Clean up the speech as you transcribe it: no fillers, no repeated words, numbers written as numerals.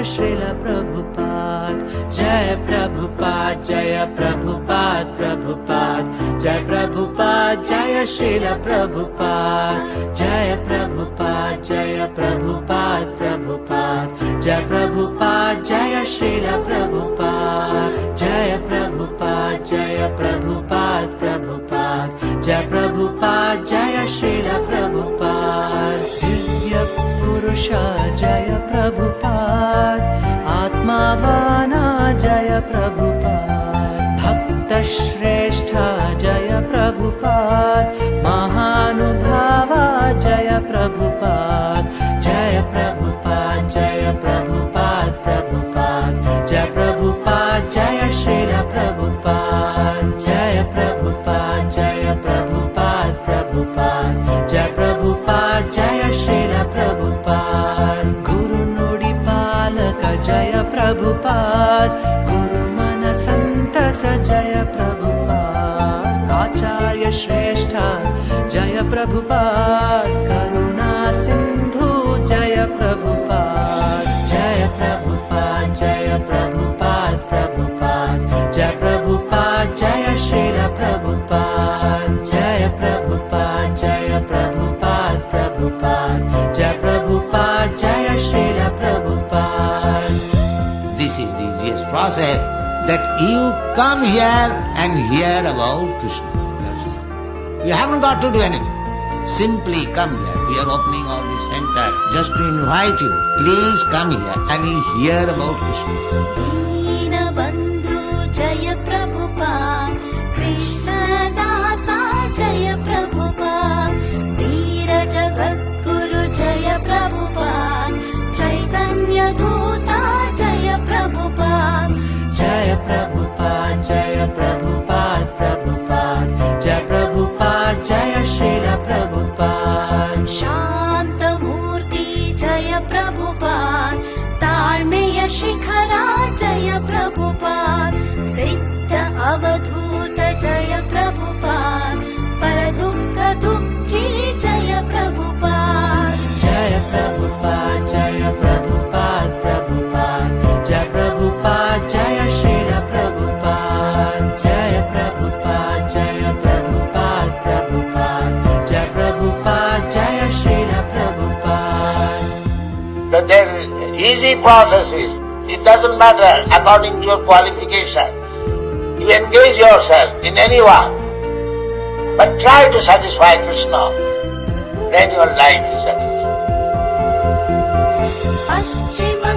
Srila Prabhupada. Jai Prabhupada, Jaya Prabhupada, Prabhupada. Jai Prabhupada, Jaya Srila Prabhupada. Jaya Prabhupada, Jaya Prabhupada, Prabhupada. Jai Prabhupada, Jaya Srila Prabhupada. Jaya Prabhupada, Jaya Prabhupada, Prabhupada. Jai Prabhupada, Jaya Srila Prabhupada. Divya Purusha Jaya Prabhupada. Atmavana Jaya Prabhupada. Bhakta Shrestha Jaya Prabhupada. Mahanubhava Jaya Prabhupada. Jaya Prabhupada, Jaya Prabhupada, Prabhupada. Jai Prabhupada, Jaya Srila Prabhupada. Jaya Prabhupada, Jaya Prabhupada, Prabhupada. Jai Prabhupada, Jaya Srila Prabhupada. Guru Nudi Palaka Jaya Prabhupada. Guru Mana Santasa Jaya Prabhupada. Acharya Shrestha Jaya Prabhupada. Karuna Sindhu Jaya Prabhupada. Jaya Prabhupada, Jaya Prabhupada, Prabhupada. Jai Prabhupada, Jaya Srila Prabhupada. Jaya Prabhupada, Jaya Prabhupada, Prabhupada. Jai Prabhupada, Jaya Srila Prabhupada. This is the easiest process, that you come here and hear about Krishna. That's it. You haven't got to do anything. Simply come here. We are opening all the center just to invite you. Please come here and hear about Krishna. Deenabandhu Jaya Prabhupada. Krishna Dasa Jaya Prabhupada. Dheera Jagat Guru Jaya Prabhupada. Chaitanya Dutta Jaya Prabhupada. Jaya Prabhupada, Jaya Prabhupada, Prabhupada. Jai Prabhupada, Jaya Srila Prabhupada. Shantamurti Jaya Prabhupada. Talmeya Shikhara Jaya Prabhupada. Siddha Avadhuta Jaya Prabhupada. Paradukka Dukhi Jaya Prabhupada. Jaya Prabhupada, Jaya Prabhupada, Prabhupada. Jai Prabhupada, Jaya Srila Prabhupada. Jaya Prabhupada, Jaya Prabhupada, Prabhupada. Jai Prabhupada, Jaya Srila Prabhupada. But there is easy processes. It doesn't matter according to your qualification. You engage yourself in anyone, but try to satisfy Krishna. Then your life is successful. Paschima